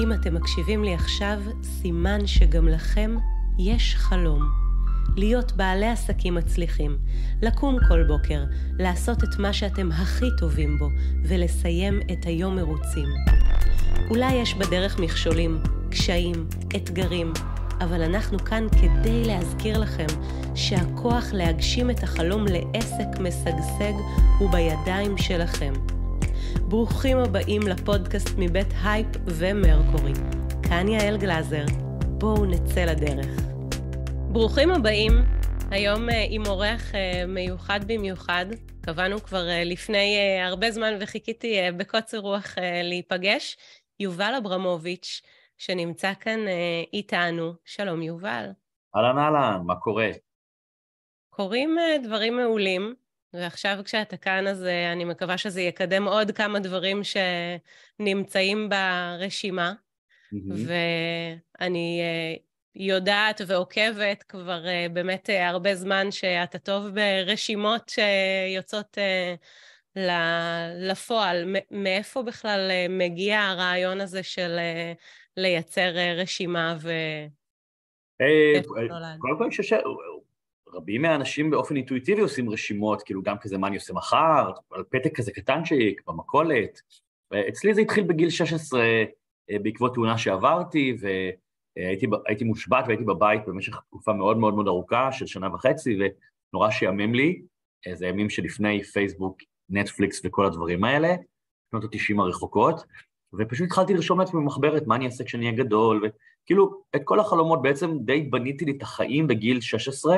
אם אתם מקשיבים לי עכשיו, סימן שגם לכם יש חלום. להיות בעלי עסקים מצליחים, לקום כל בוקר, לעשות את מה שאתם הכי טובים בו, ולסיים את היום מרוצים. אולי יש בדרך מכשולים, קשיים, אתגרים, אבל אנחנו כאן כדי להזכיר לכם שהכוח להגשים את החלום לעסק משגשג הוא בידיים שלכם. ברוכים הבאים לפודקאסט מבית הייפ ומרקורי. כאן יעל גלזר, בואו נצא לדרך. ברוכים הבאים, היום עם אורח מיוחד במיוחד. קבענו כבר לפני הרבה זמן וחיכיתי בקוצר רוח להיפגש. יובל אברמוביץ' שנמצא כאן איתנו. שלום יובל. אהלן, מה קורה? קורים דברים מעולים. ועכשיו כשאתה כאן, אז אני מקווה שזה יקדם עוד כמה דברים שנמצאים ברשימה. ואני יודעת ועוקבת כבר באמת הרבה זמן שאתה טוב ברשימות שיוצאות לפועל. מאיפה בכלל מגיע הרעיון הזה של לייצר רשימה קודם כל אני חושב רבים מהאנשים באופן אינטואיטיבי עושים רשימות, כאילו גם כזה מה אני עושה מחר, על פתק כזה קטנצ'יק, במכולת. אצלי זה התחיל בגיל 16, בעקבות תאונה שעברתי, והייתי מושבת והייתי בבית במשך תקופה מאוד מאוד מאוד ארוכה, של שנה וחצי, ונורא שיאמם לי, זה ימים שלפני פייסבוק, נטפליקס וכל הדברים האלה, שנות ה-90 הרחוקות, ופשוט התחלתי לרשום לעצמי במחברת, מה אני אעשה כשאני אהיה גדול, וכאילו את כל החלומות בעצם די בניתי לי את החיים בגיל 16,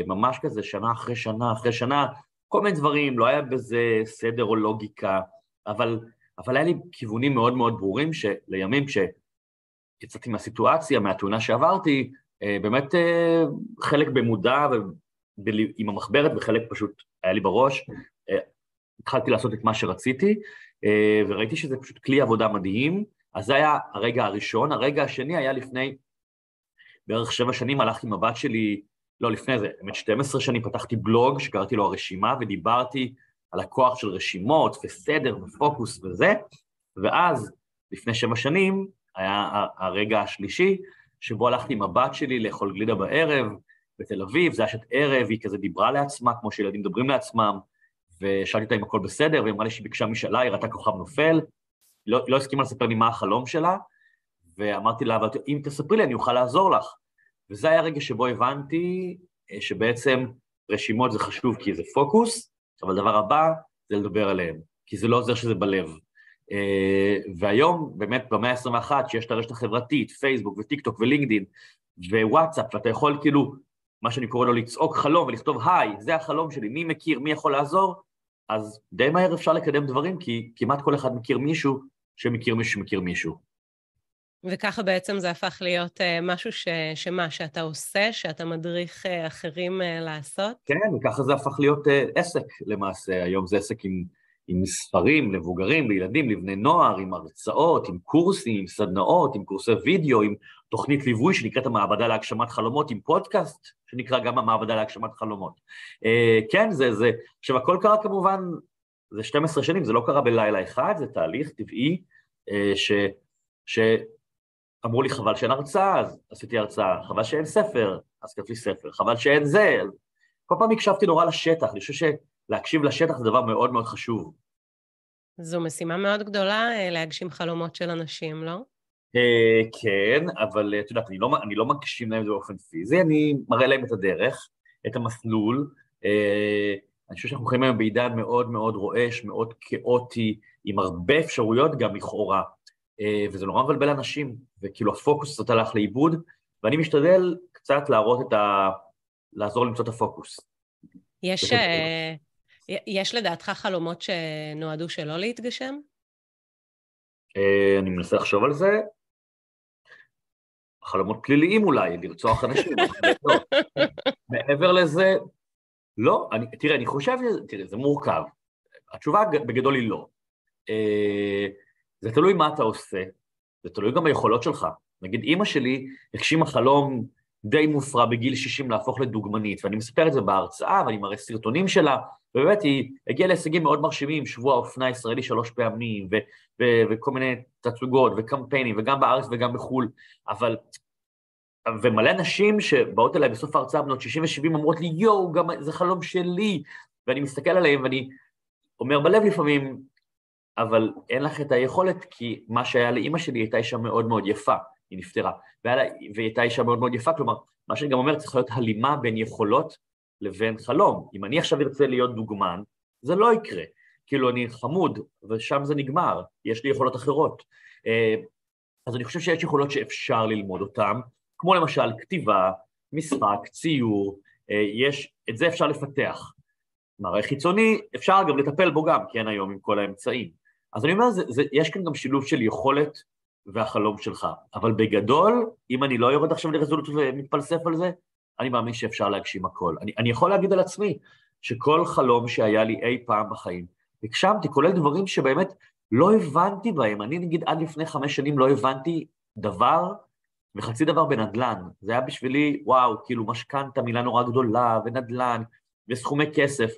ממש כזה שנה אחרי שנה אחרי שנה, כל מיני דברים, לא היה בזה סדר או לוגיקה, אבל היה לי כיוונים מאוד מאוד ברורים, שלימים כשיצאתי מהסיטואציה, מהתאונה שעברתי, באמת חלק במודע עם המחברת, וחלק פשוט היה לי בראש, התחלתי לעשות את מה שרציתי, וראיתי שזה פשוט כלי עבודה מדהים, אז זה היה הרגע הראשון. הרגע השני היה לפני בערך 7 שנים, הלכתי עם הבת שלי, לא לפני זה, באמת 12 שנים פתחתי בלוג שקראתי לו הרשימה, ודיברתי על הכוח של רשימות וסדר ופוקוס וזה, ואז לפני 7 שנים היה הרגע השלישי, שבו הלכתי עם הבת שלי לאכול גלידה בערב בתל אביב, זה היה שעת ערב, היא כזה דיברה לעצמה, כמו שילדים מדברים לעצמם, ושאלתי אותה אם הכל בסדר, והיא אמרה לי שהיא ביקשה משאלה, היא ראתה כוכב נופל, לא הסכימה לספר לי מה החלום שלה, ואמרתי לה, אבל אם תספרי לי אני אוכל לעזור לך, וזה היה רגע שבו הבנתי שבעצם רשימות זה חשוב כי זה פוקוס, אבל הדבר הבא זה לדבר עליהם, כי זה לא עוזר שזה בלב. והיום באמת במאה ה-21 שיש את הרשת החברתית, פייסבוק וטיק טוק ולינקדין ווואטסאפ, ואתה יכול כאילו, מה שאני קורא לו לצעוק חלום ולכתוב היי, זה החלום שלי, מי מכיר, מי יכול לעזור, אז די מהר אפשר לקדם דברים, כי כמעט כל אחד מכיר מישהו שמכיר מישהו שמכיר מישהו. וככה בעצם זה הפך להיות משהו שאתה עושה, שאתה מדריך אחרים לעשות? כן, וככה זה הפך להיות עסק למעשה. היום זה עסק עם ספרים, למבוגרים, לילדים, לבני נוער, עם הרצאות, עם קורסים, עם סדנאות, עם קורסי וידאו, עם תוכנית ליווי שנקראת המעבדה להגשמת חלומות, עם פודקאסט שנקרא גם המעבדה להגשמת חלומות. כן, זה, עכשיו הכל קרה כמובן, זה 12 שנים, זה לא קרה בלילה אחד, זה תהליך טבעי אמרו לי, חבל שאין הרצאה, אז עשיתי הרצאה, חבל שאין ספר, אז כתבתי ספר, חבל שאין זה, אז כל פעם הקשבתי נורא לשטח, אני חושב שלהקשיב לשטח זה דבר מאוד מאוד חשוב. זו משימה מאוד גדולה להגשים חלומות של אנשים, לא? כן, אבל את יודעת, אני לא מגשים להם זה באופן פיזי, אני מראה להם את הדרך, את המסלול, אני חושב שאנחנו חיים היום בעידן מאוד מאוד רועש, מאוד כאוטי, עם הרבה אפשרויות גם לכאורה, וזה נורא מבלבל אנשים, וכאילו הפוקוס קצת הלך לאיבוד, ואני משתדל קצת לעזור למצוא את הפוקוס. יש לדעתך חלומות שנועדו שלא להתגשם? אני מנסה לחשוב על זה, חלומות פליליים אולי, לרצוח אנשים, מעבר לזה, לא, תראה, אני חושב, זה מורכב, התשובה בגדול היא לא, זה תלוי מה אתה עושה, זה תלוי גם ביכולות שלך. נגיד, אמא שלי הגשימה חלום די מופרע בגיל 60 להפוך לדוגמנית, ואני מספר את זה בהרצאה, ואני מראה סרטונים שלה, ובאמת היא הגיעה להישגים מאוד מרשימים, שבוע האופנה הישראלי 3 פעמים, וכל מיני תצוגות וקמפיינים, וגם בארץ וגם בחול, אבל, ומלא נשים שבאות אליי בסוף ההרצאה, בנות 60 ו-70, אומרות לי, יואו, גם זה חלום שלי, ואני מסתכל עליהם ואני אומר בלב לפעמים, אבל אין לך את היכולת, כי מה שהיה לאמא שלי הייתה אישה מאוד מאוד יפה, היא נפטרה, והיא הייתה אישה מאוד מאוד יפה, כלומר, מה שאני גם אומר, צריך להיות הלימה בין יכולות לבין חלום. אם אני עכשיו ארצה להיות דוגמן, זה לא יקרה. כאילו אני חמוד, ושם זה נגמר, יש לי יכולות אחרות. אז אני חושב שיש יכולות שאפשר ללמוד אותן, כמו למשל כתיבה, משחק, ציור, את זה אפשר לפתח. מראה חיצוני, אפשר גם לטפל בו גם, כי אין היום עם כל האמצעים. אז אני אומר, יש כאן גם שילוב של יכולת והחלום שלך, אבל בגדול, אם אני לא יורד עכשיו לרזולוציות ומתפלסף על זה, אני מאמין שאפשר להגשים הכל. אני יכול להגיד על עצמי, שכל חלום שהיה לי אי פעם בחיים, הגשמתי, כולל דברים שבאמת לא הבנתי בהם. אני נגיד עד לפני 5 שנים לא הבנתי דבר וחצי דבר בנדלן. זה היה בשבילי, וואו, כאילו משכנתה, מילה נורא גדולה, ונדלן, וסכומי כסף.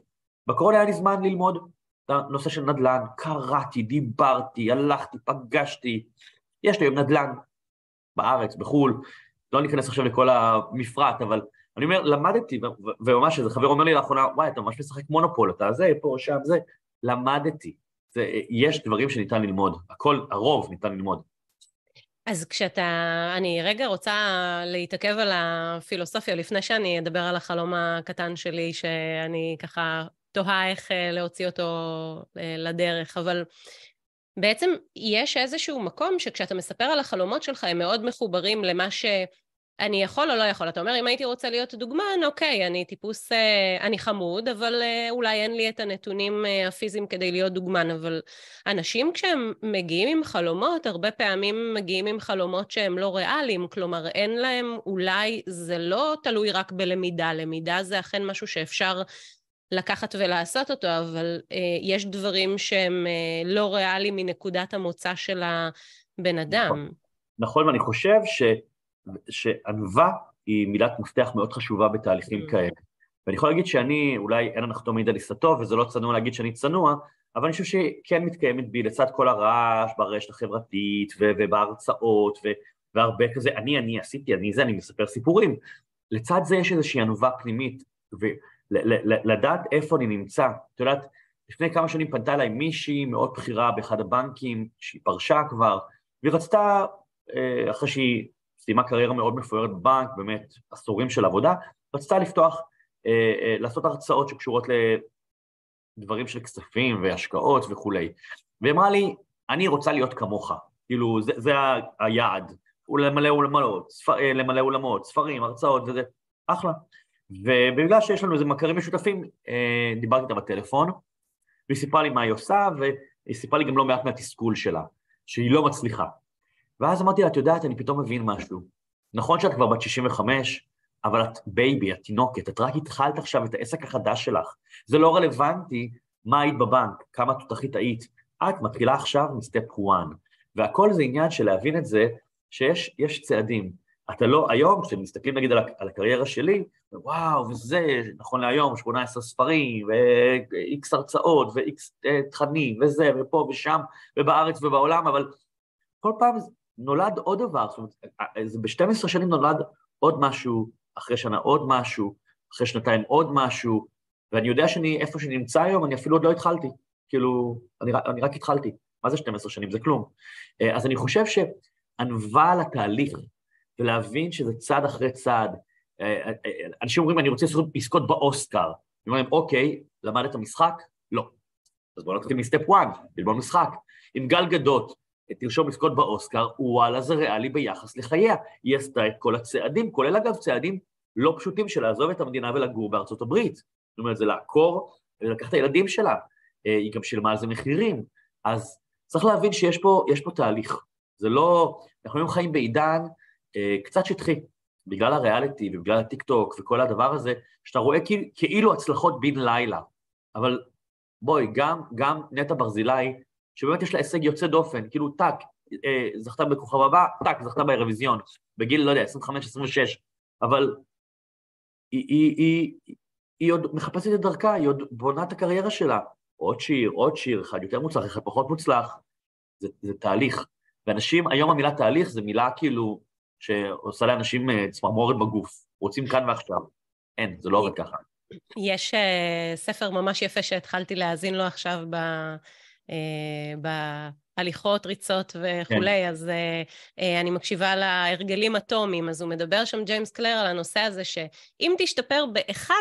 בקורונה היה לי זמן ללמוד את הנושא של נדלן, קראתי, דיברתי, הלכתי, פגשתי. יש לי היום נדלן בארץ, בחול, לא ניכנס עכשיו לכל המפרט, אבל אני אומר, למדתי, וממש איזה חבר אומר לי לאחרונה, וואי, אתה ממש משחק מונופול, אתה זה, פה, שם, זה, למדתי. יש דברים שניתן ללמוד, הרוב ניתן ללמוד. אז אני רגע רוצה להתעכב על הפילוסופיה, לפני שאני אדבר על החלום הקטן שלי, שאני ככה תוהה איך להוציא אותו לדרך, אבל בעצם יש איזשהו מקום שכשאתה מספר על החלומות שלך, הם מאוד מחוברים למה שאני יכול או לא יכול. אתה אומר, אם הייתי רוצה להיות דוגמן, אוקיי, אני טיפוס, אני חמוד, אבל אולי אין לי את הנתונים הפיזיים כדי להיות דוגמן, אבל אנשים כשהם מגיעים עם חלומות, הרבה פעמים מגיעים עם חלומות שהם לא ריאליים, כלומר אין להם, אולי זה לא תלוי רק בלמידה, למידה זה אכן משהו שאפשר לקחת ולעשות אותו, אבל יש דברים שהם לא ריאליים מנקודת המוצא של הבן אדם. נכון, ואני חושב שענווה היא מילת מפתח מאוד חשובה בתהליכים כאלה. ואני יכול להגיד שאני, אולי אין הנחתום מעיד על עיסתו, וזה לא צנוע להגיד שאני צנוע, אבל אני חושב שכן מתקיימת בי לצד כל הרעש ברשת החברתית ובהרצאות, והרבה כזה, אני עשיתי, אני מספר סיפורים. לצד זה יש איזושהי ענווה פנימית, לדעת איפה אני נמצא. את יודעת, לפני כמה שנים פנתה אליי מישהי מאוד בכירה באחד הבנקים, שהיא פרשה כבר, והיא רצתה, אחרי שהיא סיימה קריירה מאוד מפוארת בבנק, באמת עשורים של עבודה, רצתה לפתוח, לעשות הרצאות שקשורות לדברים של כספים והשקעות וכו'. והיא אמרה לי, אני רוצה להיות כמוך, כאילו זה היעד, למלא אולמות, ספרים, הרצאות וזה, אחלה. ובגלל שיש לנו איזה מכרים משותפים, דיברתי איתה בטלפון, והיא סיפרה לי מה היא עושה, והיא סיפרה לי גם לא מעט מהתסכול שלה, שהיא לא מצליחה. ואז אמרתי לה, את יודעת, אני פתאום מבין משהו. נכון שאת כבר בת 65, אבל את בייבי, את תינוקת, את רק התחלת עכשיו את העסק החדש שלך. זה לא רלוונטי מה היית בבנק, כמה תותחית היית. את מתחילה עכשיו מסטפ 1. והכל זה עניין של להבין את זה, שיש צעדים. אתה לא, היום, כשמסתכלים נגיד על הקריירה שלי, וואו, וזה, נכון להיום, 18 ספרים, ו-X הרצאות, ו-X תכנים, וזה, ופה ושם, ובארץ ובעולם, אבל כל פעם נולד עוד דבר, זאת אומרת, ב-12 שנים נולד עוד משהו, אחרי שנה עוד משהו, אחרי שנתיים עוד משהו, ואני יודע איפה שאני נמצא היום, אני אפילו עוד לא התחלתי, כאילו, אני רק התחלתי, מה זה 12 שנים? זה כלום. אז אני חושב שענווה לתהליך, ולהבין שזה צעד אחרי צעד. אנשים אומרים, אני רוצה לזכות באוסקר. הם אומרים, אוקיי, למדת משחק? לא. אז בואו נתחיל מסטפ 1, ללמוד משחק. עם גל גדות, תרשום לזכות באוסקר, וואלה, זה ריאלי ביחס לחייה. היא עשתה את כל הצעדים, כולל אגב צעדים לא פשוטים של לעזוב את המדינה ולגור בארצות הברית. זאת אומרת, זה לעקור ולקח את הילדים שלה. היא גם שילמה על זה מחירים. אז צריך להבין שיש פה תהליך. זה לא, אנחנו היום חיים בעידן, קצת שטחי, בגלל הריאליטי ובגלל הטיק-טוק וכל הדבר הזה, שאתה רואה כאילו הצלחות בין לילה, אבל בואי, גם נטע ברזילי, שבאמת יש לה הישג יוצא דופן, כאילו טק, זכתה בכוכב הבא, טק, זכתה באירוויזיון, בגיל, לא יודע, 25-26, אבל היא היא עוד מחפשת את דרכה, היא עוד בונה את הקריירה שלה. עוד שיר, אחד יותר מוצלח, אחד פחות מוצלח. זה תהליך. ואנשים, היום המילה תהליך זה מילה כאילו שעושה לאנשים צמרמורת בגוף. רוצים כאן ועכשיו. אין, זה לא עובד ככה. יש ספר ממש יפה שהתחלתי להאזין לו עכשיו בהליכות, ריצות וכולי, אז אני מקשיבה להרגלים אטומיים, אז הוא מדבר שם ג'יימס קלר על הנושא הזה, שאם תשתפר ב1%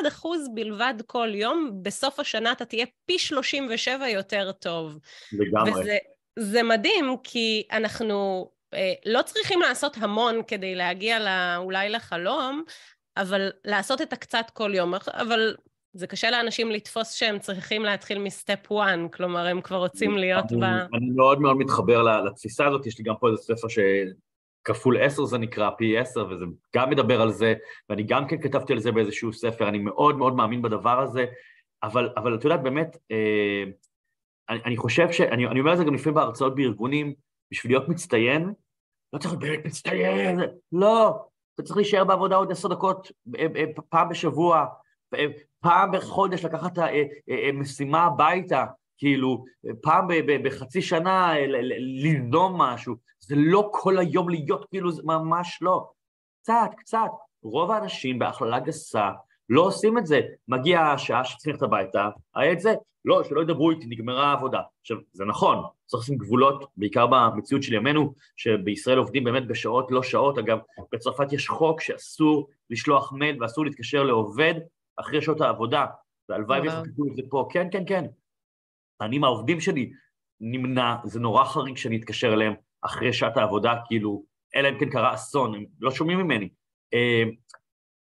בלבד כל יום, בסוף השנה אתה תהיה פי 37 יותר טוב. לגמרי. וזה מדהים, כי אנחנו לא צריכים לעשות המון כדי להגיע אולי לחלום, אבל לעשות את הקצת כל יום, אבל זה קשה לאנשים לתפוס שהם צריכים להתחיל מסטפ 1, כלומר הם כבר רוצים להיות אני מאוד מאוד מתחבר לתפיסה הזאת, יש לי גם פה איזה ספר שכפול 10 זה נקרא, פי 10, וזה גם מדבר על זה, ואני גם כן כתבתי על זה באיזשהו ספר, אני מאוד מאוד מאמין בדבר הזה, אבל את יודעת באמת, אני חושב אני אומר את זה גם לפעמים בהרצאות בארגונים, בשביל להיות מצטיין, לא צריך להיות באמת מצטיין, לא, אתה צריך להישאר בעבודה עוד 10 דקות, פעם בשבוע, פעם בחודש לקחת משימה הביתה, כאילו, פעם בחצי שנה לנדום משהו, זה לא כל היום להיות, כאילו, זה ממש לא. קצת. רוב האנשים בהכללה גסה לא עושים את זה. מגיע השעה שצריך ללכת הביתה, היה את זה, לא, שלא ידברו איתי, נגמרה העבודה. עכשיו, זה נכון, צריך לשים גבולות, בעיקר במציאות של ימינו, שבישראל עובדים באמת בשעות לא שעות, אגב, בצרפת יש חוק שאסור לשלוח מייל ואסור להתקשר לעובד אחרי שעות העבודה, והלוואי ויחוקקו את זה פה, כן. אני מהעובדים שלי נמנע, זה נורא חריג שאני אתקשר אליהם אחרי שעת העבודה, כאילו, אלא אם כן קרה אסון, הם לא שומעים ממני.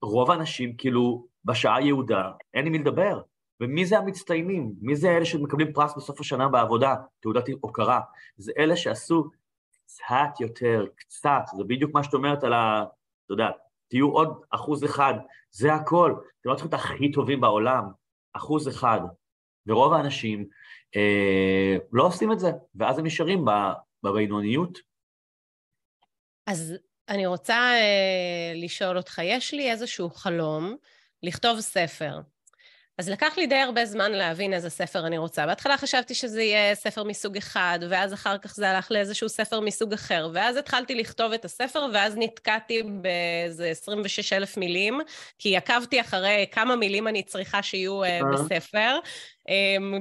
רוב האנשים, כאילו, בשעה יהודה, אין לי מי לדבר. ומי זה המצטיינים? מי זה אלה שמקבלים פרס בסוף השנה בעבודה, תעודת הוקרה? זה אלה שעשו קצת יותר, קצת, זה בדיוק מה שאת אומרת על אתה יודע, תהיו עוד 1%, זה הכל. אתם לא צריכים את הכי טובים בעולם, 1%. ורוב האנשים לא עושים את זה, ואז הם נשארים בבינוניות. אז אני רוצה לשאול אותך, יש לי איזשהו חלום לכתוב ספר. אז לקח לי די הרבה זמן להבין איזה ספר אני רוצה. בהתחלה חשבתי שזה יהיה ספר מסוג אחד, ואז אחר כך זה הלך לאיזשהו ספר מסוג אחר, ואז התחלתי לכתוב את הספר, ואז נתקעתי באיזה 26,000 מילים, כי עקבתי אחרי כמה מילים אני צריכה שיהיו בספר.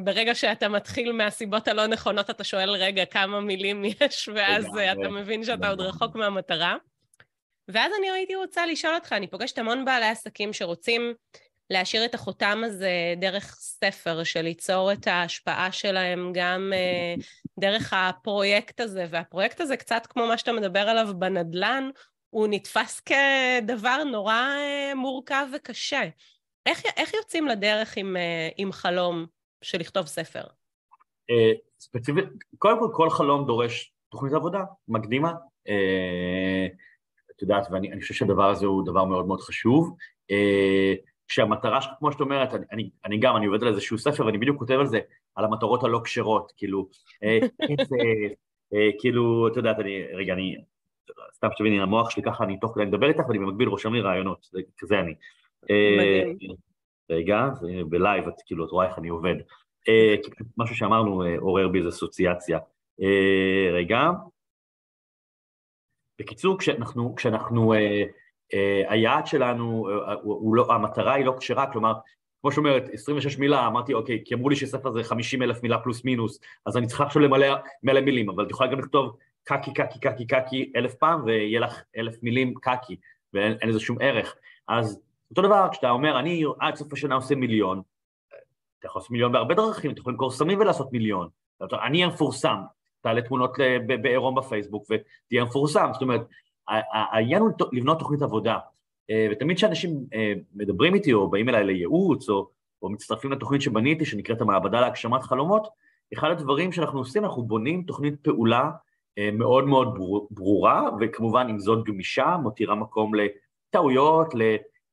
ברגע שאתה מתחיל מהסיבות הלא נכונות, אתה שואל, רגע, כמה מילים יש, ואז אתה מבין שאתה עוד רחוק מהמטרה. ואז אני הייתי רוצה לשאול אותך, אני פוגשת המון בעלי עסקים שרוצים להשאיר את החותם הזה דרך ספר, של ליצור את ההשפעה שלהם גם דרך הפרויקט הזה, והפרויקט הזה קצת כמו מה שאתה מדבר עליו בנדלן, הוא נתפס כדבר נורא מורכב וקשה. איך יוצאים לדרך עם חלום של לכתוב ספר? ספציפית, קודם כל חלום דורש תוכנית עבודה מקדימה, את יודעת, ואני חושב שהדבר הזה הוא דבר מאוד מאוד חשוב, כשהמטרה, כמו שאת אומרת, אני עובד על איזשהו ספר, ואני בדיוק כותב על זה, על המטרות הלא כשרות, כאילו, כאילו, את יודעת, אני, סתם שתביני, המוח שלי ככה, אני תוך כדי מדבר איתך, ואני במקביל רושם לי רעיונות, כזה אני. רגע, בלייב, כאילו, את רואה איך אני עובד. משהו שאמרנו, עורר בי איזו אסוציאציה. רגע. בקיצור, כשאנחנו היעד שלנו, המטרה היא לא כשרה, כלומר, כמו שאומרת, 26 מילה, אמרתי, אוקיי, כי אמרו לי שספר זה 50,000 מילה פלוס מינוס, אז אני צריכה עכשיו למלא מילים, אבל את יכולה גם לכתוב קקי 1,000 פעם, ויהיה לך 1,000 מילים קקי, ואין לזה שום ערך. אז אותו דבר, כשאתה אומר, אני עד סוף השנה עושה מיליון, אתה יכול לעשות מיליון בהרבה דרכים, אתה יכול למכור סמים ולעשות מיליון, אני אהיה מפורסם, תעלה תמונות בעירום בפייסבוק, ותהיה מפורסם, זאת אומרת, העניין הוא לבנות תוכנית עבודה, ותמיד שאנשים מדברים איתי, או באים אליי לייעוץ, או מצטרפים לתוכנית שבניתי, שנקראת המעבדה להגשמת חלומות, אחד הדברים שאנחנו עושים, אנחנו בונים תוכנית פעולה מאוד מאוד ברורה, וכמובן עם זאת גמישה, מותירה מקום לטעויות,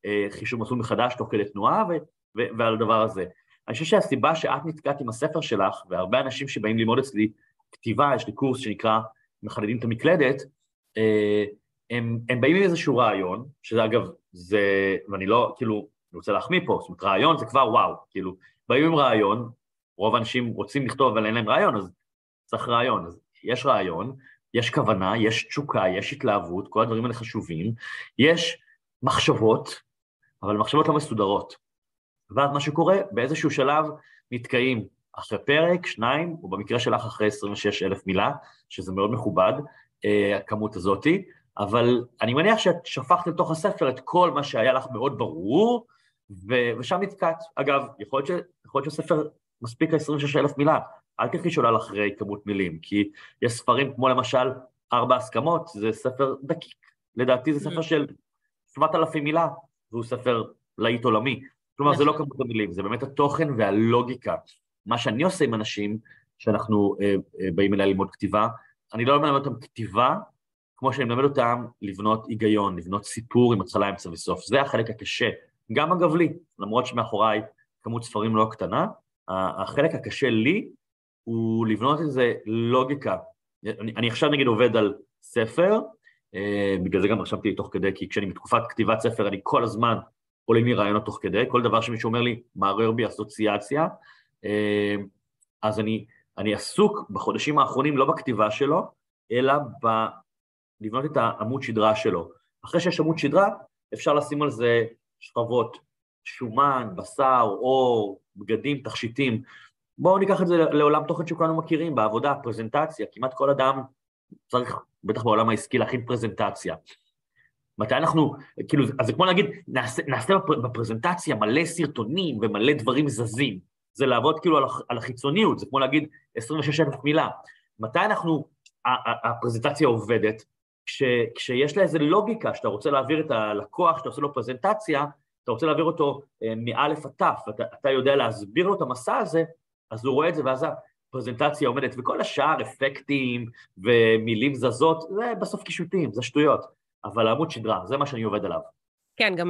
לחישוב מסלול מחדש תוך כדי תנועה, ועל הדבר הזה. אני חושב שהסיבה שאת נתקעת עם הספר שלך, והרבה אנשים שבאים ללמוד אצלי כתיבה, יש לי קורס שנקרא מחדדים את המקלדת, הם באים עם איזשהו רעיון, שזה אגב, ואני לא, כאילו, אני רוצה להחמיא פה, זאת אומרת, רעיון זה כבר וואו, כאילו, באים עם רעיון, רוב האנשים רוצים לכתוב, אבל אין להם רעיון, אז צריך רעיון, אז יש רעיון, יש כוונה, יש תשוקה, יש התלהבות, כל הדברים האלה חשובים, יש מחשבות, אבל מחשבות לא מסודרות. ואז מה שקורה, באיזשהו שלב נתקעים אחרי פרק, 2, או במקרה שלך אחרי 26,000 מילה, שזה מאוד מכובד, הכמות הזאת, אבל אני מניח שאת שפכת לתוך הספר את כל מה שהיה לך מאוד ברור, ושם נתקעת. אגב, יכול להיות שהספר מספיק 26,000 מילה, אל תלכי שולל אחרי כמות מילים, כי יש ספרים כמו למשל 4 הסכמות, זה ספר דקיק, לדעתי זה ספר של 7,000 מילה, והוא ספר להיט עולמי. כלומר, זה לא כמות המילים, זה באמת התוכן והלוגיקה. מה שאני עושה עם אנשים, שאנחנו באים אליה ללמוד כתיבה, אני לא מלמד אותם כתיבה, כמו שאני מלמד אותם לבנות היגיון, לבנות סיפור עם התחלה, אמצע וסוף. זה החלק הקשה, גם אגב לי, למרות שמאחוריי כמות ספרים לא קטנה, החלק הקשה לי הוא לבנות איזה לוגיקה. אני עכשיו נגיד עובד על ספר, בגלל זה גם רשמתי תוך כדי, כי כשאני בתקופת כתיבת ספר, אני כל הזמן עולים לי רעיונות תוך כדי, כל דבר שמישהו אומר לי, מערער בי אסוציאציה, אז אני עסוק בחודשים האחרונים, לא בכתיבה שלו, אלא לבנות את העמוד שדרה שלו. אחרי שיש עמוד שדרה, אפשר לשים על זה שכבות, שומן, בשר, אור, בגדים, תכשיטים. בואו ניקח את זה לעולם תוכן שכולנו מכירים, בעבודה, פרזנטציה, כמעט כל אדם צריך, בטח בעולם העסקי, להכין פרזנטציה. מתי אנחנו, כאילו, אז זה כמו להגיד, נעשה בפרזנטציה מלא סרטונים ומלא דברים זזים. זה לעבוד כאילו על החיצוניות, זה כמו להגיד 26,000 מילה. מתי הפרזנטציה עובדת? כשיש לה איזו לוגיקה, שאתה רוצה להעביר את הלקוח, שאתה עושה לו פרזנטציה, אתה רוצה להעביר אותו מאלף עד תף, אתה יודע להסביר לו את המסע הזה, אז הוא רואה את זה, ואז הפרזנטציה עומדת, וכל השאר, אפקטים ומילים זזות, זה בסוף קישוטים, זה שטויות, אבל העמוד שדרה, זה מה שאני עובד עליו. כן, גם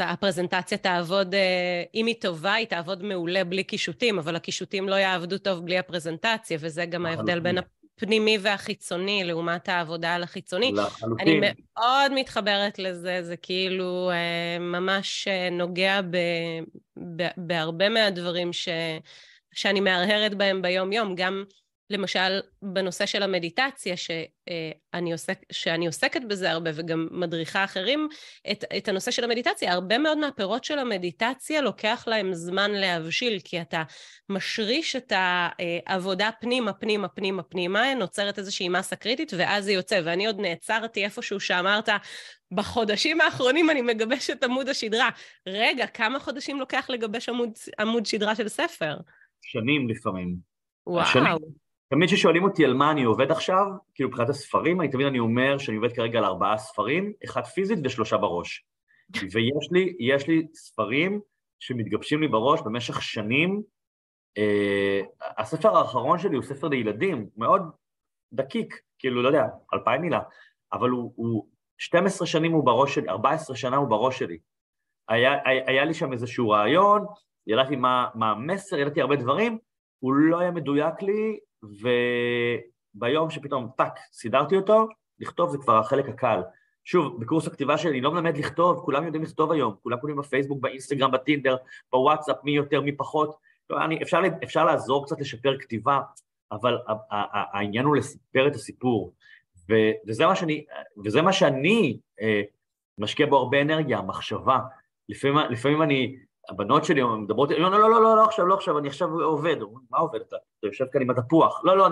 הפרזנטציה תעבוד, אם היא טובה, היא תעבוד מעולה בלי קישוטים, אבל הקישוטים לא יעבדו טוב בלי הפרזנטציה, וזה גם ההבדל בין הפנימי והחיצוני, לעומת העבודה על החיצוני. אני מאוד מתחברת לזה, זה כאילו ממש נוגע בהרבה מהדברים שאני מהרהרת בהם ביום-יום, גם למשל בנושא של המדיטציה, שאני עוסקת בזה הרבה, וגם מדריכה אחרים את הנושא של המדיטציה, הרבה מאוד מהפירות של המדיטציה לוקח להם זמן להבשיל, כי אתה משריש את העבודה פנימה, נוצרת איזושהי מסה קריטית, ואז זה יוצא, ואני עוד נעצרתי איפשהו שאמרת, בחודשים האחרונים אני מגבשת עמוד השדרה. רגע, כמה חודשים לוקח לגבש עמוד שדרה של ספר? שנים לפעמים. וואו. תמיד ששואלים אותי על מה אני עובד עכשיו, כאילו מבחינת הספרים, תמיד אני אומר שאני עובד כרגע על 4 ספרים, 1 פיזית ו3 בראש. ויש לי ספרים שמתגבשים לי בראש במשך שנים. הספר האחרון שלי הוא ספר לילדים, מאוד דקיק, כאילו לא יודע, 2,000 מילה, אבל הוא 12 שנים הוא בראש שלי, 14 שנה הוא בראש שלי. היה לי שם איזשהו רעיון, ידעתי מה המסר, ידעתי הרבה דברים, הוא לא היה מדויק לי, וביום שפתאום טק, סידרתי אותו, לכתוב זה כבר החלק הקל. שוב, בקורס הכתיבה שלי אני לא מלמד לכתוב, כולם יודעים לכתוב היום, כולם כותבים בפייסבוק, באינסטגרם, בטינדר, בוואטסאפ, מי יותר, מי פחות. אפשר לעזור קצת לשפר כתיבה, אבל העניין הוא לספר את הסיפור, וזה מה שאני משקיע בו הרבה אנרגיה, המחשבה. לפעמים הבנות שלי מדברות, לא, עכשיו, אני עכשיו עובד. מה עובד אתה? אתה יושב כאן עם התפוח. לא,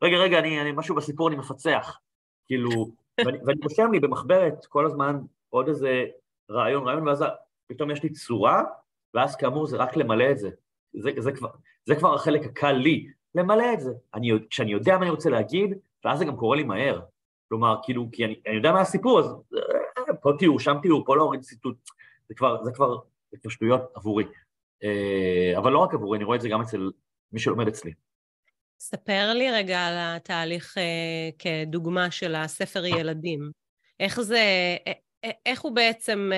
רגע, אני משהו בסיפור אני מפצח. כאילו, ואני חושב לי במחברת כל הזמן עוד איזה רעיון, ואז פתאום יש לי צורה, ואז כאמור זה רק למלא את זה. זה כבר החלק הקל לי, למלא את זה. כשאני יודע מה אני רוצה להגיד, ואז זה גם קורה לי מהר. כלומר, כאילו, כי אני יודע מה הסיפור, אז פה תיאור, שם תיאור, פה לא הוריד ציטוט. זה כבר שטויות עבורי. אבל לא רק עבורי, אני רואה את זה גם אצל מי שלומד אצלי. ספר לי רגע על התהליך כדוגמה של הספר ילדים. איך הוא בעצם,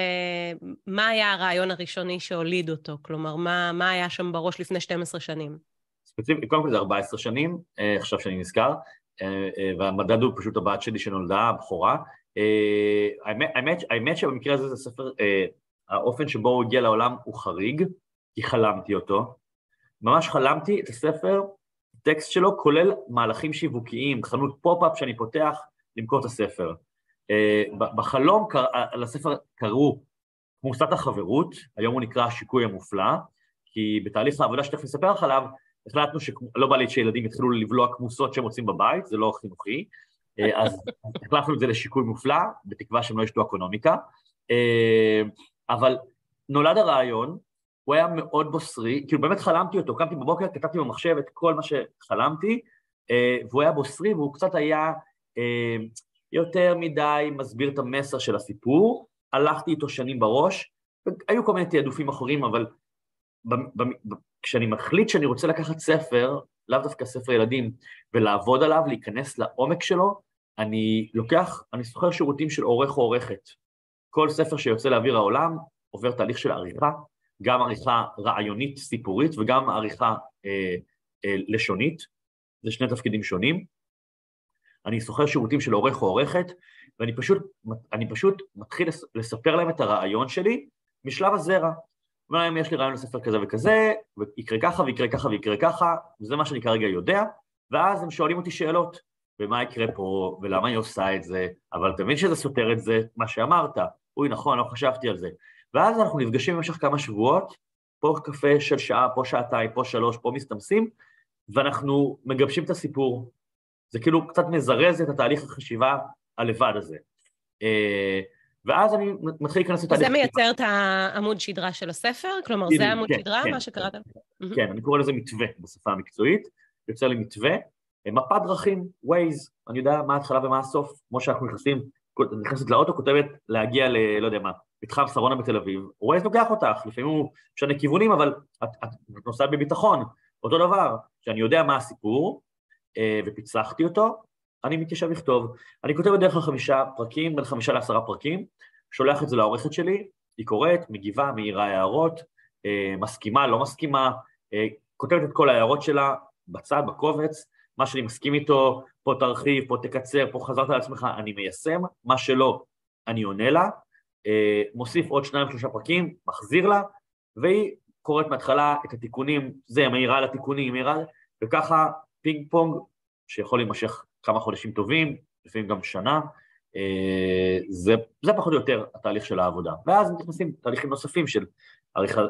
מה היה הרעיון הראשוני שהוליד אותו? כלומר, מה היה שם בראש לפני 12 שנים? ספציפית, קודם כל זה 14 שנים, עכשיו שאני נזכר, והמדד הוא פשוט הבת שלי שנולדה, הבכורה. האמת שבמקרה הזה זה ספר האופן שבו הוא הגיע לעולם הוא חריג, כי חלמתי אותו. ממש חלמתי את הספר, הטקסט שלו כולל מהלכים שיווקיים, חנות פופ-אפ שאני פותח למכור את הספר. בחלום לספר קראו כמוסת החברות, היום הוא נקרא השיקוי המופלא, כי בתהליך העבודה שתכף נספר לך עליו, החלטנו שלא בא לי שילדים יתחילו לבלוע כמוסות שהם מוצאים בבית, זה לא חינוכי, אז החלפנו את זה לשיקוי מופלא, בתקווה שהם לא ישתו אקונומיקה, אבל נולד הרעיון, הוא היה מאוד בוסרי, כאילו באמת חלמתי אותו, קמתי בבוקר, כתבתי במחשב את כל מה שחלמתי, והוא היה בוסרי, והוא קצת היה יותר מדי מסביר את המסר של הסיפור, הלכתי איתו שנים בראש, היו כל מיני תעדופים אחרים, אבל כשאני מחליט שאני רוצה לקחת ספר, לאו דווקא ספר ילדים, ולעבוד עליו, להיכנס לעומק שלו, אני סוחר שירותים של עורך או עורכת. כל ספר שיוצא לאוויר העולם, עובר תהליך של עריכה, גם עריכה רעיונית סיפורית, וגם עריכה לשונית, זה שני תפקידים שונים. אני סוחר שירותים של עורך או עורכת, ואני פשוט מתחיל לספר להם את הרעיון שלי, משלב הזרע. אומר להם, יש לי רעיון לספר כזה וכזה, ויקרה ככה ויקרה ככה ויקרה ככה, וזה מה שאני כרגע יודע, ואז הם שואלים אותי שאלות, ומה יקרה פה, ולמה היא עושה את זה, אבל אתה מבין שזה סותר את זה, מה שאמרת, אוי נכון, לא חשבתי על זה. ואז אנחנו נפגשים במשך כמה שבועות, פה קפה של שעה, פה שעתיים, פה 3, פה מסתמסים, ואנחנו מגבשים את הסיפור. זה כאילו קצת מזרז את התהליך החשיבה הלבד הזה. ואז אני מתחיל להיכנס לתהליך... זה מייצר את העמוד שדרה של הספר? כלומר, זה עמוד שדרה, מה שקראת? כן, אני קורא לזה מתווה בשפה המקצועית, יוצא לי מתווה, מפת דרכים, Waze, אני יודע מה ההתחלה ומה הסוף, כמו שאנחנו נכנסת לאוטו, כותבת להגיע לא יודע מה, מתחם שרונה בתל אביב, Waze לוקח אותך, לפעמים הוא משנה כיוונים, אבל את נוסעת בביטחון, אותו דבר, שאני יודע מה הסיפור, ופיצחתי אותו, אני מתיישב לכתוב. אני כותב בדרך כלל 5 פרקים, בין 5 ל10 פרקים, שולח את זה לעורכת שלי, היא קוראת, מגיבה, מעירה הערות, מסכימה, לא מסכימה, כותבת את כל ההערות שלה בצד, בקובץ, מה שאני מסכים איתו, פה תרחיב, פה תקצר, פה חזרת על עצמך, אני מיישם, מה שלא, אני עונה לה, מוסיף עוד 2-3 פרקים, מחזיר לה, והיא קוראת מההתחלה את התיקונים, זה מעירה על התיקונים, וככה פינג פונג, שיכול להימשך כמה חודשים טובים, לפעמים גם שנה, זה פחות או יותר התהליך של העבודה. ואז נכנסים תהליכים נוספים של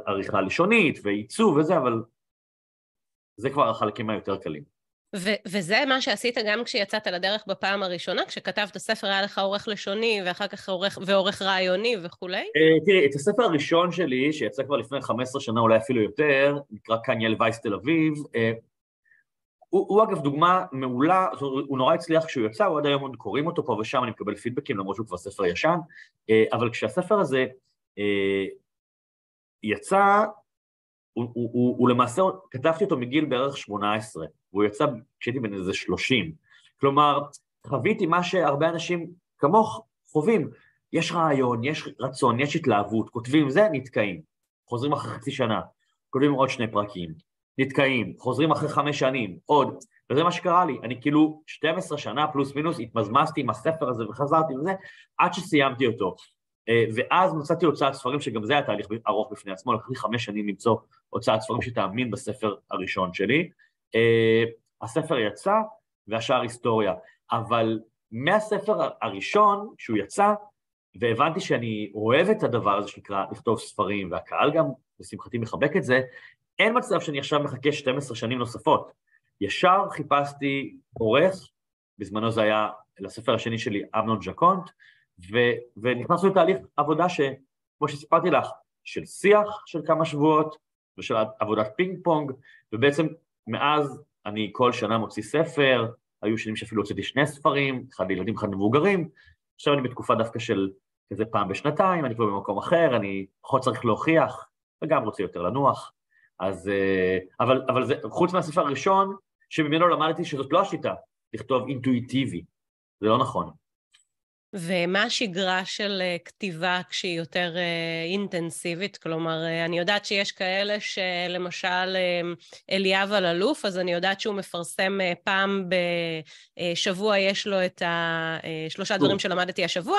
עריכה לשונית ועיצוב וזה, אבל זה כבר החלקים היותר קלים. וזה מה שעשית גם כשיצאת לדרך בפעם הראשונה, כשכתבת ספר היה לך עורך לשוני, ואחר כך עורך רעיוני וכולי? תראי, את הספר הראשון שלי, שיצא כבר לפני 15 שנה, אולי אפילו יותר, נקרא קניאל וייס תל אביב, הוא אגב דוגמה מעולה, הוא נורא הצליח כשהוא יצא, הוא עד היום עוד קוראים אותו פה ושם, אני מקבל פידבקים, למרות שהוא כבר ספר ישן, אבל כשהספר הזה יצא, הוא למעשה, כתבתי אותו מגיל בערך 18, והוא יצא כשהייתי בן איזה 30, כלומר, חוויתי מה שהרבה אנשים כמוך חווים, יש רעיון, יש רצון, יש התלהבות, כותבים זה, נתקעים, חוזרים אחרי חצי שנה, כותבים עוד 2 פרקים, נתקעים, חוזרים אחרי 5 שנים, עוד, וזה מה שקרה לי, אני כאילו 12 שנה פלוס מינוס, התמזמזתי עם הספר הזה וחזרתי לזה, עד שסיימתי אותו, ואז מצאתי הוצאת ספרים, שגם זה היה תהליך ארוך בפני עצמו, לקח לי 5 שנים למצוא הוצאת ספרים שתאמין בספר הראשון שלי, הספר יצא, והשאר היסטוריה, אבל מהספר הראשון, שהוא יצא, והבנתי שאני אוהב את הדבר הזה שנקרא לכתוב ספרים, והקהל גם, בשמחתי מחבק את זה, אין מצב שאני עכשיו מחכה 12 שנים נוספות. ישר חיפשתי עורך, בזמנו זה היה לספר השני שלי, אמנון ג'קונט, ונכנסנו לתהליך עבודה כמו שסיפרתי לך, של שיח של כמה שבועות, ושל עבודת פינג פונג, ובעצם מאז אני כל שנה מוציא ספר, היו שנים שאפילו הוצאתי 2 ספרים, אחד לילדים, אחד מבוגרים, עכשיו אני בתקופה דווקא של כזה פעם בשנתיים, אני כבר במקום אחר, אני פחות צריך להוכיח, וגם רוצה יותר לנוח, אז, אבל זה, חוץ מהספר הראשון, שממנו למדתי שזאת לא השיטה, לכתוב אינטואיטיבי, זה לא נכון. ומה השגרה של כתיבה כשהיא יותר אינטנסיבית? כלומר, אני יודעת שיש כאלה שלמשל אליאב אלאלוף, אז אני יודעת שהוא מפרסם פעם בשבוע, יש לו את השלושה דברים שלמדתי השבוע,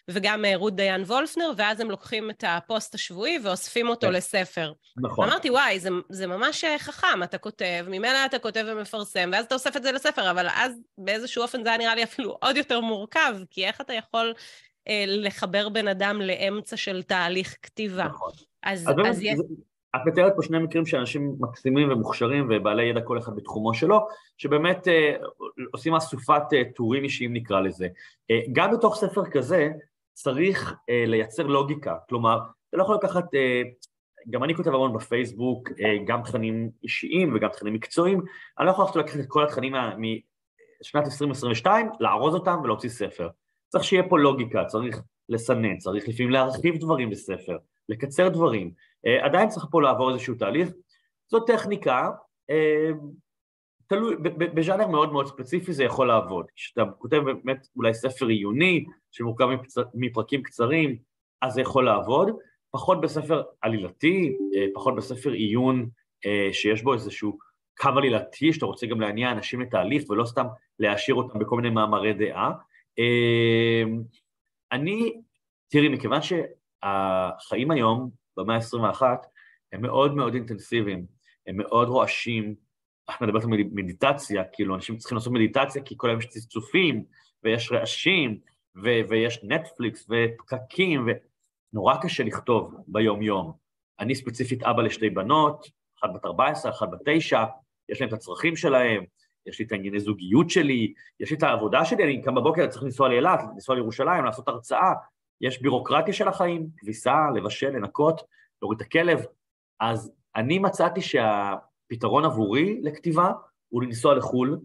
וגם רות דיין וולפנר, ואז הם לוקחים את הפוסט השבועי ואוספים אותו לספר. נכון. ואמרתי, וואי, זה ממש חכם, אתה כותב, ממילא אתה כותב ומפרסם, ואז אתה אוסף את זה לספר, אבל אז באיזשהו אופן זה נראה לי אפילו עוד יותר מורכב, כי איך אתה יכול לחבר בן אדם לאמצע של תהליך כתיבה? נכון. אז את מתארת פה שני מקרים שאנשים מקסימים ומוכשרים ובעלי ידע כל אחד בתחומו שלו, שבאמת עושים אסופת טורים אישיים נקרא לזה. גם בתוך ספר כזה צריך לייצר לוגיקה, כלומר, אתה לא יכול לקחת, גם אני כותב המון בפייסבוק, גם תכנים אישיים וגם תכנים מקצועיים, אני לא יכול לקחת את כל התכנים משנת 2022, לערוז אותם ולהוציא ספר. צריך שיהיה פה לוגיקה, צריך לסנן, צריך לפעמים להרחיב דברים בספר, לקצר דברים, עדיין צריך פה לעבור איזשהו תהליך, זו טכניקה, תלוי, בז'אנר מאוד מאוד ספציפי זה יכול לעבוד, כשאתה כותב באמת אולי ספר עיוני, שמורכב מפרקים קצרים, אז זה יכול לעבוד, פחות בספר עלילתי, פחות בספר עיון, שיש בו איזשהו קו עלילתי, שאתה רוצה גם להניע אנשים לתהליך, ולא סתם להשאיר אותם בכל מיני מאמרי דעה. תראי, מכיוון שהחיים היום, במאה ה-21, הם מאוד מאוד אינטנסיביים, הם מאוד רועשים, אנחנו מדברים על מדיטציה, כאילו אנשים צריכים לעשות מדיטציה, כי כל היום יש צפצופים, ויש רעשים, ויש נטפליקס, ופקקים, ונורא קשה לכתוב ביום יום. אני ספציפית אבא לשתי בנות, אחת בת 14, אחת בת 9, יש להם את הצרכים שלהם, יש לי את הענייני זוגיות שלי, יש לי את העבודה שלי, אני קם בבוקר, צריך לנסוע לאילת, לנסוע לירושלים, לעשות הרצאה, יש בירוקרטיה של החיים, כביסה, לבשל, לנקות, להוריד את הכלב, אז אני מצאתי שהפתרון עבורי לכתיבה הוא לנסוע לחול,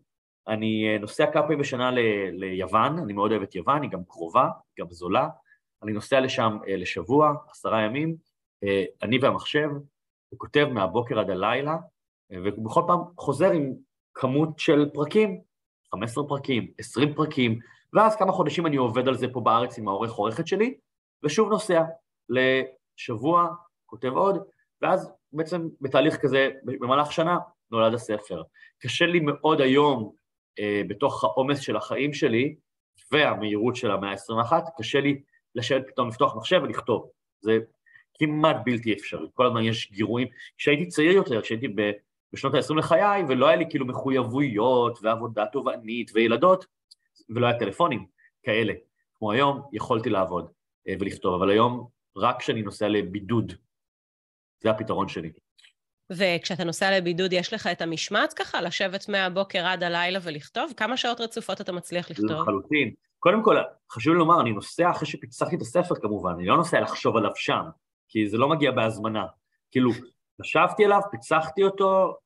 אני נוסע כמה פעמים בשנה ליוון, אני מאוד אוהב את יוון, היא גם קרובה, גם זולה, אני נוסע לשם לשבוע, 10 ימים, אני והמחשב, וכותב מהבוקר עד הלילה, ובכל פעם חוזר עם כמות של פרקים, 15 פרקים, 20 פרקים, ואז כמה חודשים אני עובד על זה פה בארץ עם העורך עורכת שלי, ושוב נוסע לשבוע, כותב עוד, ואז בעצם בתהליך כזה, במהלך שנה, נולד הספר. קשה לי מאוד היום, בתוך העומס של החיים שלי, והמהירות של המאה ה-21, קשה לי לשבת פתאום, לפתוח מחשב ולכתוב. זה כמעט בלתי אפשרי. כל הזמן יש גירויים. כשהייתי צעיר יותר, כשהייתי בשנות ה-20 לחיי, ולא היה לי כאילו מחויבויות, ועבודה תובענית, וילדות, ולא היה טלפונים כאלה. כמו היום, יכולתי לעבוד ולכתוב, אבל היום, רק כשאני נוסע לבידוד, זה הפתרון שלי. וכשאתה נוסע לבידוד, יש לך את המשמעת ככה, לשבת מהבוקר עד הלילה ולכתוב? כמה שעות רצופות אתה מצליח לכתוב? לחלוטין. קודם כל, חשוב לי לומר, אני נוסע אחרי שפיצחתי את הספר כמובן, אני לא נוסע לחשוב עליו שם, כי זה לא מגיע בהזמנה. כאילו, חשבתי עליו, פיצחתי אותו,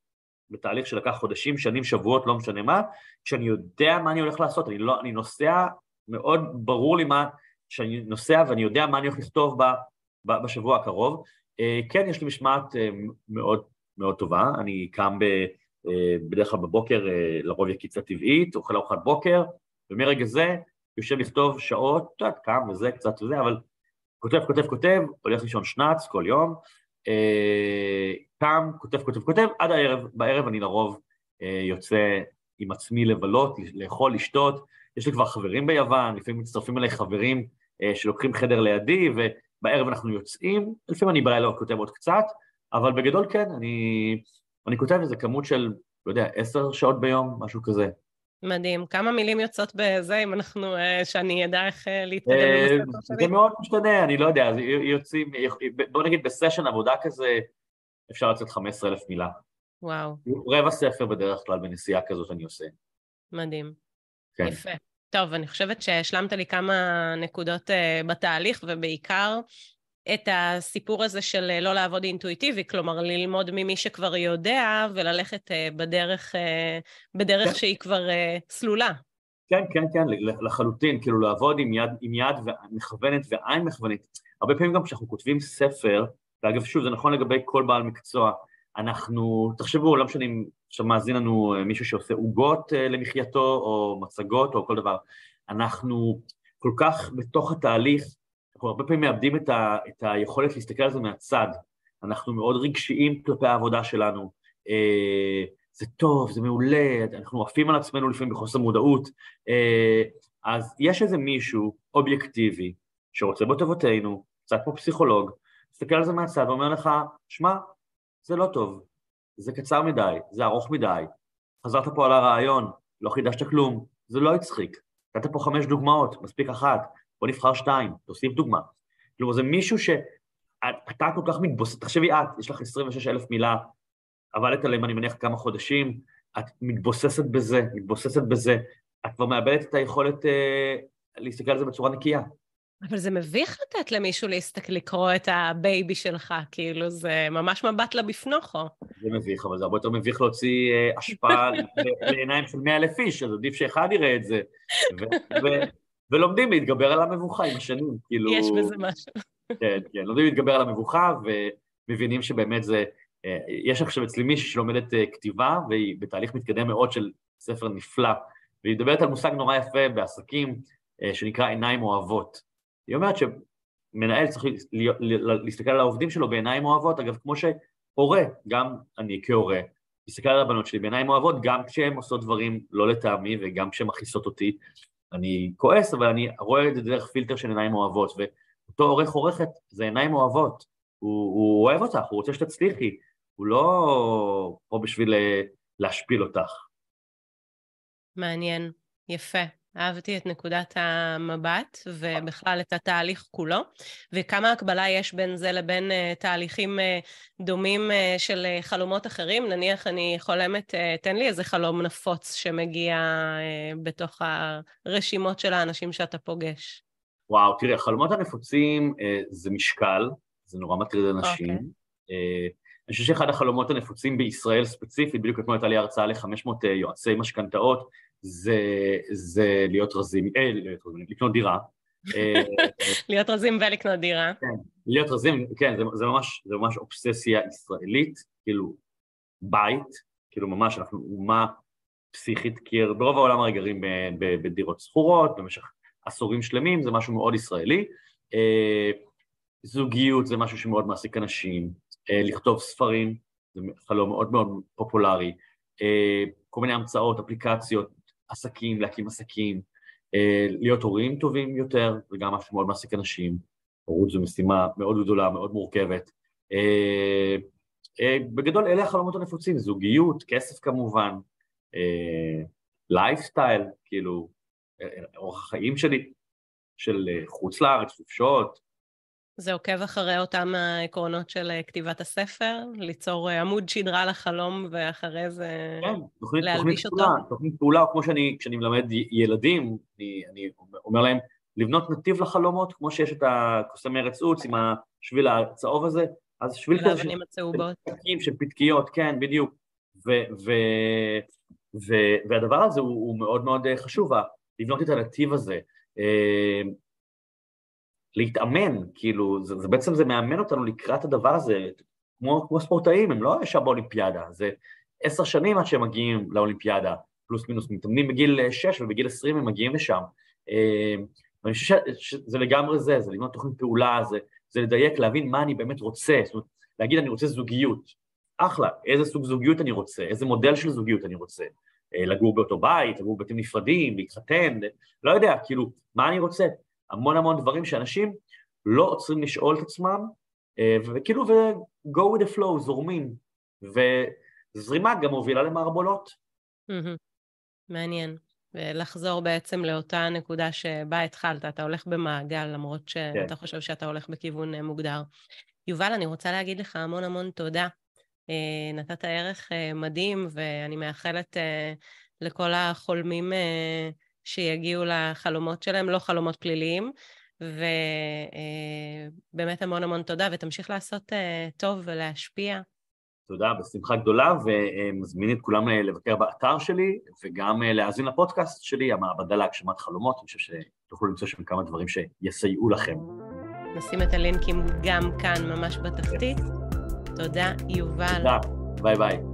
בתהליך שלקח חודשים, שנים, שבועות, לא משנה מה, כשאני יודע מה אני הולך לעשות, אני נוסע, מאוד ברור לי מה, שאני נוסע ואני יודע מה אני הולך לכתוב בשבוע הקרוב. כן, יש לי משמעת מאוד מאוד טובה, אני קם בדרך כלל בבוקר, לרוב יקיצה טבעית, אוכל ארוחת בוקר, ומרגע זה יושב לכתוב שעות, קם וזה, קצת וזה, אבל כותב, הולך לישון שנץ כל יום, קם, כותב, עד הערב, בערב אני לרוב יוצא עם עצמי לבלות, לאכול, לשתות, יש לי כבר חברים ביוון, לפעמים מצטרפים אליי חברים שלוקחים חדר לידי, ובערב אנחנו יוצאים, לפעמים אני בלילה כותב עוד קצת, אבל בגדול כן, אני כותב איזה כמות של, לא יודע, 10 שעות ביום, משהו כזה. מדהים. כמה מילים יוצאות בזה, אם אנחנו, שאני ידע איך להתקדם במספר שלי? זה מאוד משתנה, אני לא יודע, יוצאים, בוא נגיד בסשן עבודה כזה, אפשר לצאת 15,000 מילה. וואו. רבע ספר בדרך כלל בנסיעה כזאת אני עושה. מדהים. כן. יפה. טוב, אני חושבת שהשלמת לי כמה נקודות בתהליך, ובעיקר את הסיפור הזה של לא לעבוד אינטואיטיבי, כלומר ללמוד ממי שכבר יודע, וללכת בדרך שהיא כבר סלולה. כן, לחלוטין, כאילו לעבוד עם יד מכוונת ועין מכוונת. הרבה פעמים גם כשאנחנו כותבים ספר, ואגב שוב, זה נכון לגבי כל בעל מקצוע, תחשבו, לא משנה אם שמאזין לנו מישהו שעושה עוגות למחייתו, או מצגות, או כל דבר, אנחנו כל כך בתוך התהליך, אנחנו הרבה פעמים מאבדים את היכולת להסתכל על זה מהצד, אנחנו מאוד רגשיים כלפי העבודה שלנו, זה טוב, זה מעולה, אנחנו עפים על עצמנו לפעמים בחוסר מודעות, אז יש איזה מישהו אובייקטיבי, שרוצה בטובתנו, קצת כמו פסיכולוג, מסתכל על זה מהצד ואומר לך, שמע, זה לא טוב, זה קצר מדי, זה ארוך מדי, חזרת פה על הרעיון, לא חידשת כלום, זה לא יצחיק, נתת פה 5 דוגמאות, מספיק 1, בוא נבחר 2, תוסיף דוגמה. כלומר, זה מישהו שאתה כל כך מתבוסס, תחשבי את, יש לך 26,000 מילה, עבדת עליהם, אני מניח כמה חודשים, את מתבוססת בזה, את כבר מאבדת את היכולת להסתכל על זה בצורה נקייה. אבל זה מביך לתת למישהו לקרוא את הבייבי שלך, כאילו זה ממש מבט לבפנוכו. זה מביך, אבל זה הרבה יותר מביך להוציא השפעה לעיניים של 100,000 איש, אז עדיף שאחד יראה את זה. ולומדים להתגבר על המבוכה עם השנים, כאילו... יש בזה משהו. כן, לומדים להתגבר על המבוכה, ומבינים שבאמת זה... יש עכשיו אצלי מישהי שלומדת כתיבה, והיא בתהליך מתקדם מאוד של ספר נפלא, והיא מדברת על מושג נורא יפה בעסקים, שנקרא עיניים אוהבות. היא אומרת שמנהל צריך להסתכל על העובדים שלו בעיניים אוהבות, אגב, כמו שהורה, גם אני כהורה, להסתכל על הבנות שלי בעיניים אוהבות, גם כשהן עושות דברים לא לטעמי, וגם כשהן מכניסות אותי, אני כועס, אבל אני רואה את זה דרך פילטר של עיניים אוהבות, ואותו עורך עורכת, זה עיניים אוהבות, הוא אוהב אותך, הוא רוצה שתצליחי, הוא לא פה בשביל להשפיל אותך. מעניין, יפה. אהבתי את נקודת המבט, ובכלל את התהליך כולו, וכמה הקבלה יש בין זה לבין תהליכים דומים של חלומות אחרים. נניח אני חולמת, תן לי איזה חלום נפוץ שמגיע בתוך הרשימות של האנשים שאתה פוגש. וואו, תראה, החלומות הנפוצים זה משקל, זה נורא מטריד אנשים. אני חושב שאחד החלומות הנפוצים בישראל ספציפית, בדיוק כמו הייתה לי הרצאה ל-500 יועצי משכנתאות, זה להיות רזים, לקנות דירה. להיות רזים ולקנות דירה. כן, להיות רזים, כן, זה ממש אובססיה ישראלית, כאילו בית, כאילו ממש אנחנו אומה פסיכית, כי ברוב העולם הרי גרים בדירות סחורות, במשך עשורים שלמים, זה משהו מאוד ישראלי. זוגיות זה משהו שמאוד מעסיק אנשים, לכתוב ספרים, זה חלום מאוד מאוד פופולרי, כל מיני המצאות, אפליקציות, עסקים, להקים עסקים, להיות הורים טובים יותר, וגם משהו מאוד מעסיק אנשים, הורות זו משימה מאוד גדולה, מאוד מורכבת. בגדול אלה החלומות הנפוצים, זוגיות, כסף כמובן, לייפסטייל, כאילו, אורח החיים שלי, של חוץ לארץ, חופשות. זה עוקב אחרי אותם העקרונות של כתיבת הספר, ליצור עמוד שדרה לחלום, ואחרי זה להלביש אותו? תוכנית פעולה, כמו כשאני מלמד ילדים, אני אומר להם, לבנות נתיב לחלומות, כמו שיש את הקוסמי ארץ עוץ, עם השביל הצהוב הזה, אז שביל כזה של פתקיות, כן, בדיוק, והדבר הזה הוא מאוד מאוד חשוב, לבנות את הנתיב הזה, להתאמן, כאילו, בעצם זה מאמן אותנו לקראת הדבר הזה, כמו ספורטאים, הם לא ישר באולימפיאדה, זה 10 שנים עד שהם מגיעים לאולימפיאדה, פלוס מינוס, מתאמנים בגיל 6 ובגיל 20 הם מגיעים לשם, ואני חושב שזה לגמרי זה לבנות תוכנית פעולה, זה לדייק, להבין מה אני באמת רוצה, זאת אומרת, להגיד אני רוצה זוגיות, אחלה, איזה סוג זוגיות אני רוצה, איזה מודל של זוגיות אני רוצה, לגור באותו בית, לגור בבתים נפרדים, להתחתן, לא יודע, כאילו, מה אני רוצה, המון דברים שאנשים לא עוצרים לשאול את עצמם, וכאילו, go with the flow, זורמים, וזרימה גם מובילה למערבולות. מעניין, ולחזור בעצם לאותה נקודה שבה התחלת, אתה הולך במעגל, למרות שאתה חושב שאתה הולך בכיוון מוגדר. יובל, אני רוצה להגיד לך המון תודה, נתת ערך מדהים, ואני מאחלת לכל החולמים שיגיעו לחלומות שלהם, לא חלומות פליליים, ובאמת המון תודה, ותמשיך לעשות טוב ולהשפיע. תודה, בשמחה גדולה, ומזמין את כולם לבקר באתר שלי, וגם להאזין לפודקאסט שלי, המעבדה להגשמת חלומות, אני חושב שתוכלו למצוא שם כמה דברים שיסייעו לכם. נשים את הלינקים גם כאן ממש בתחתית. תודה, יובל. תודה, ביי ביי.